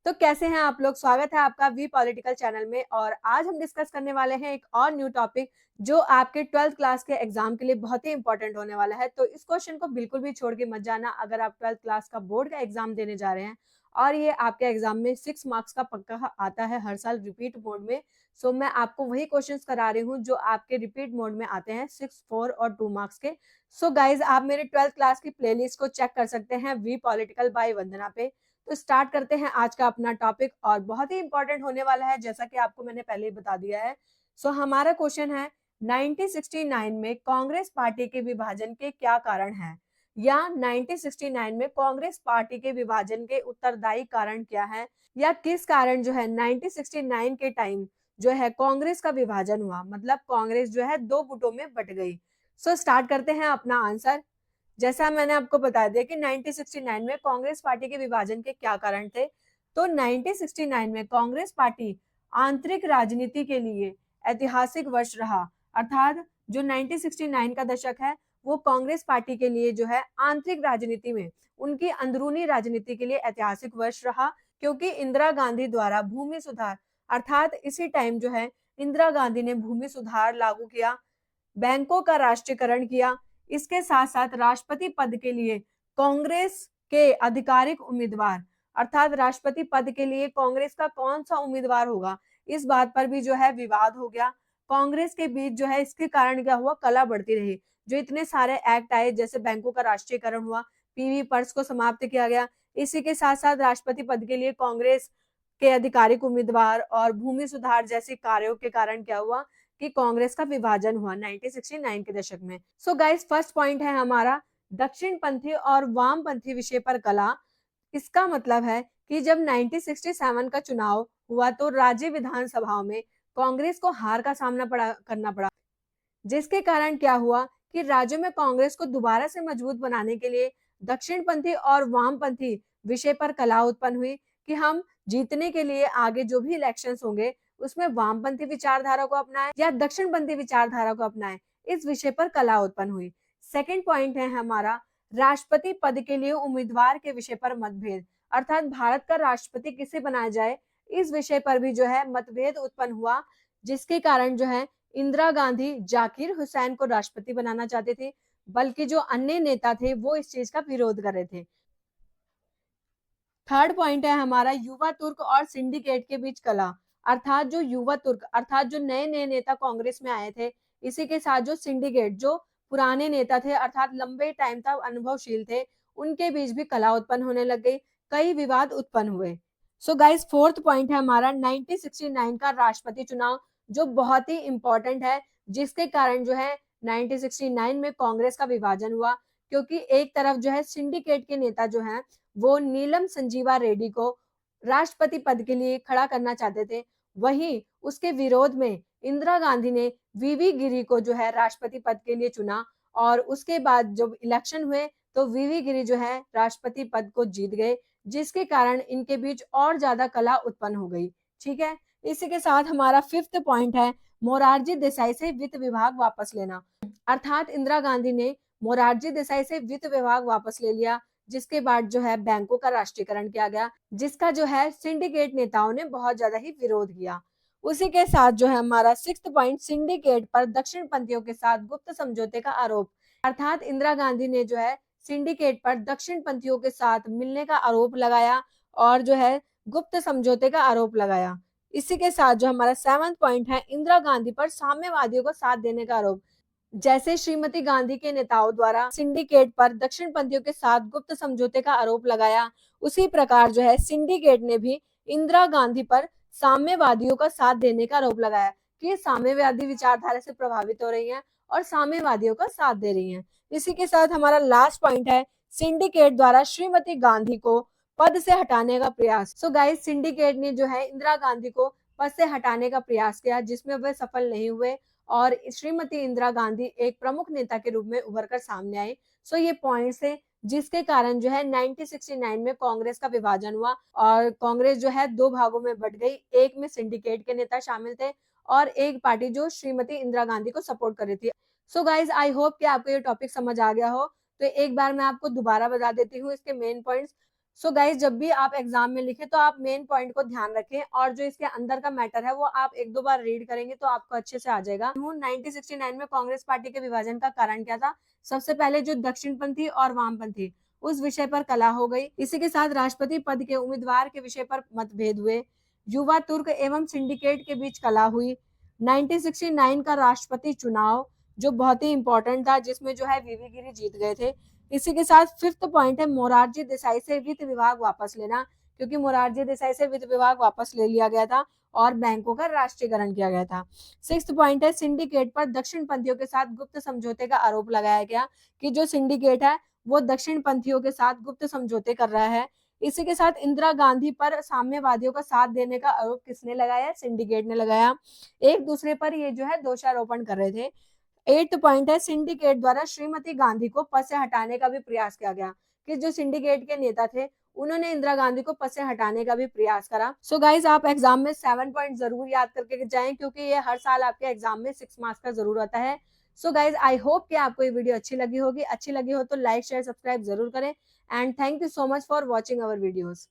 तो कैसे हैं आप लोग? स्वागत है आपका वी पॉलिटिकल चैनल में। और आज हम डिस्कस करने वाले हैं एक और न्यू टॉपिक जो आपके 12th क्लास के एग्जाम के लिए बहुत ही इंपॉर्टेंट होने वाला है। तो इस क्वेश्चन को बिल्कुल भी छोड़ के मत जाना अगर आप 12th क्लास का बोर्ड का एग्जाम देने जा रहे हैं और ये आपके एग्जाम में 6 मार्क्स का पक्का आता है हर साल रिपीट मोड में। सो मैं आपको वही क्वेश्चन करा रही हूँ जो आपके रिपीट मोड में आते हैं 6, 4 और 2 मार्क्स के। सो गाइज, आप मेरे 12th क्लास की प्लेलिस्ट को चेक कर सकते हैं वी पॉलिटिकल बाय वंदना पे। तो स्टार्ट करते हैं आज का अपना टॉपिक और बहुत ही इंपॉर्टेंट होने वाला है जैसा कि आपको मैंने पहले ही बता दिया है। सो हमारा क्वेश्चन है 1969 में कांग्रेस पार्टी के विभाजन के क्या कारण है, या 1969 में कांग्रेस पार्टी के विभाजन के उत्तरदायी कारण क्या है, या किस कारण जो है 1969 के टाइम जो है कांग्रेस का विभाजन हुआ, मतलब कांग्रेस जो है दो गुटों में बट गई। सो स्टार्ट करते हैं अपना आंसर। जैसा मैंने आपको बता दिया कि 1969 में कांग्रेस पार्टी के विभाजन के क्या कारण थे। तो 1969 में कांग्रेस पार्टी आंतरिक राजनीति के लिए ऐतिहासिक वर्ष रहा। अर्थात जो 1969 का दशक है वो कांग्रेस पार्टी के लिए जो है आंतरिक राजनीति में, उनकी अंदरूनी राजनीति के लिए ऐतिहासिक वर्ष रहा, क्योंकि इंदिरा गांधी द्वारा भूमि सुधार, अर्थात इसी टाइम जो है इंदिरा गांधी ने भूमि सुधार लागू किया, बैंकों का राष्ट्रीयकरण किया। इसके साथ साथ राष्ट्रपति पद के लिए कांग्रेस के आधिकारिक उम्मीदवार, अर्थात राष्ट्रपति पद के लिए कांग्रेस का कौन सा उम्मीदवार होगा, इस बात पर भी जो है विवाद हो गया। कांग्रेस के बीच जो है इसके कारण क्या हुआ, कला बढ़ती रही। जो इतने सारे एक्ट आए, जैसे बैंकों का राष्ट्रीयकरण हुआ, पीवी पर्स को समाप्त किया गया, इसी के साथ साथ राष्ट्रपति पद के लिए कांग्रेस के आधिकारिक उम्मीदवार और भूमि सुधार जैसे कार्यों के कारण क्या हुआ कि कांग्रेस का विभाजन हुआ 1969 के दशक में। सो गाइस, फर्स्ट पॉइंट है हमारा दक्षिण पंथी और वामपंथी विषय पर कला। इसका मतलब है कि जब 1967 का चुनाव हुआ तो राज्य विधानसभाओं में कांग्रेस को हार का सामना करना पड़ा, जिसके कारण क्या हुआ कि राज्यों में कांग्रेस को दोबारा से मजबूत बनाने के लिए दक्षिणपंथी और वामपंथी विषय पर कलह उत्पन्न हुई कि हम जीतने के लिए आगे जो भी इलेक्शंस होंगे उसमें वामपंथी विचारधारा को अपनाएं या दक्षिणपंथी विचारधारा को अपनाएं, इस विषय पर कलह उत्पन्न हुई। सेकंड पॉइंट है हमारा राष्ट्रपति पद के लिए उम्मीदवार के विषय पर मतभेद, अर्थात भारत का राष्ट्रपति किसे बनाया जाए, इस विषय पर भी जो है मतभेद उत्पन्न हुआ, जिसके कारण जो है इंदिरा गांधी जाकिर हुसैन को राष्ट्रपति बनाना चाहते थे, बल्कि जो अन्य नेता थे वो इस चीज का विरोध कर रहे थे। थर्ड पॉइंट है हमारा युवा तुर्क और सिंडिकेट के बीच कला, अर्थात जो युवा तुर्क, अर्थात जो नए नए नेता कांग्रेस में आए थे, इसी के साथ जो सिंडिकेट, जो पुराने नेता थे अर्थात लंबे टाइम तक अनुभवशील थे, उनके बीच भी कला उत्पन्न होने लग गई, कई विवाद उत्पन्न हुए। सो गाइस, फोर्थ पॉइंट है हमारा 1969 का राष्ट्रपति चुनाव, जो बहुत ही इंपॉर्टेंट है, जिसके कारण जो है 1969 में कांग्रेस का विभाजन हुआ, क्योंकि एक तरफ जो है सिंडिकेट के नेता जो हैं वो नीलम संजीवा रेड्डी को राष्ट्रपति पद के लिए खड़ा करना चाहते थे, वहीं उसके विरोध में इंदिरा गांधी ने वीवी गिरी को जो है राष्ट्रपति पद के लिए चुना, और उसके बाद जब इलेक्शन हुए तो वीवी गिरी जो है राष्ट्रपति पद को जीत गए, जिसके कारण इनके बीच और ज्यादा कलह उत्पन्न हो गई। ठीक है, इसी के साथ हमारा फिफ्थ पॉइंट है मोरारजी देसाई से वित्त विभाग वापस लेना, अर्थात इंदिरा गांधी ने मोरारजी देसाई से वित्त विभाग वापस ले लिया, जिसके बाद जो है बैंकों का राष्ट्रीयकरण किया गया, जिसका जो है सिंडिकेट नेताओं ने बहुत ज्यादा ही विरोध किया। उसी के साथ जो है हमारा सिक्स्थ पॉइंट सिंडिकेट पर दक्षिण पंथियों के साथ गुप्त समझौते का आरोप, अर्थात इंदिरा गांधी ने जो है सिंडिकेट पर दक्षिण पंथियों के साथ मिलने का आरोप लगाया और जो है गुप्त समझौते का आरोप लगाया। इसी के साथ जो हमारा सेवंथ पॉइंट है इंदिरा गांधी पर साम्यवादियों को साथ देने का आरोप, जैसे श्रीमती गांधी के नेताओं द्वारा सिंडिकेट पर दक्षिणपंथियों के साथ गुप्त समझौते का आरोप लगाया, उसी प्रकार जो है सिंडिकेट ने भी इंदिरा गांधी पर साम्यवादियों का साथ देने का आरोप लगाया कि ये साम्यवादी विचारधारा से प्रभावित हो रही हैं और साम्यवादियों का साथ दे रही हैं। इसी के साथ हमारा लास्ट पॉइंट है सिंडिकेट द्वारा श्रीमती गांधी को पद से हटाने का प्रयास। सो गाइस, सिंडिकेट ने जो है इंदिरा गांधी को पद से हटाने का प्रयास किया, जिसमें वे सफल नहीं हुए और श्रीमती इंदिरा गांधी एक प्रमुख नेता के रूप में उभर कर सामने आई। सो ये पॉइंट्स है जिसके कारण जो है 1969 में कांग्रेस का विभाजन हुआ और कांग्रेस जो है दो भागों में बट गई, एक में सिंडिकेट के नेता शामिल थे और एक पार्टी जो श्रीमती इंदिरा गांधी को सपोर्ट कर रही थी। सो गाइज, आई होप कि आपको ये टॉपिक समझ आ गया हो। तो एक बार मैं आपको दोबारा बता देती हूँ इसके मेन पॉइंट्स। सो गाइस, जब भी आप एग्जाम में लिखें तो आप मेन पॉइंट को ध्यान रखें और जो इसके अंदर का मैटर है वो आप एक दो बार रीड करेंगे तो आपको अच्छे से आ जाएगा। 1969 में कांग्रेस पार्टी के विभाजन का कारण क्या था? सबसे पहले जो दक्षिणपंथी और वामपंथी, उस विषय पर कलह हो गई। इसी के साथ राष्ट्रपति पद के उम्मीदवार के विषय पर मतभेद हुए। युवा तुर्क एवं सिंडिकेट के बीच कलह हुई। 1969 का राष्ट्रपति चुनाव जो बहुत ही इंपॉर्टेंट था, जिसमें जो है वीवी गिरी जीत गए थे। इसी के साथ फिफ्थ पॉइंट है मोरारजी देसाई से वित्त विभाग वापस लेना, क्योंकि मोरारजी देसाई से वित्त विभाग वापस ले लिया गया था और बैंकों का राष्ट्रीयकरण किया गया था। सिक्स्थ पॉइंट है सिंडिकेट पर दक्षिण पंथियों के साथ गुप्त समझौते का आरोप लगाया गया, कि जो सिंडिकेट है वो दक्षिण पंथियों के साथ गुप्त समझौते कर रहा है। इसी के साथ इंदिरा गांधी पर साम्यवादियों का साथ देने का आरोप किसने लगाया? सिंडिकेट ने लगाया। एक दूसरे पर ये जो है दोषारोपण कर रहे थे। 8th पॉइंट है सिंडिकेट द्वारा श्रीमती गांधी को पद से हटाने का भी प्रयास किया गया, कि जो सिंडिकेट के नेता थे उन्होंने इंदिरा गांधी को पद से हटाने का भी प्रयास करा। सो गाइज, आप एग्जाम में 7 पॉइंट जरूर याद करके जाएं, क्योंकि ये हर साल आपके एग्जाम में 6 मार्क्स का जरूर आता है। सो गाइज, आई होप कि आपको ये वीडियो अच्छी लगी होगी। अच्छी लगी हो तो लाइक शेयर सब्सक्राइब जरूर करें। And thank you so much for watching our videos.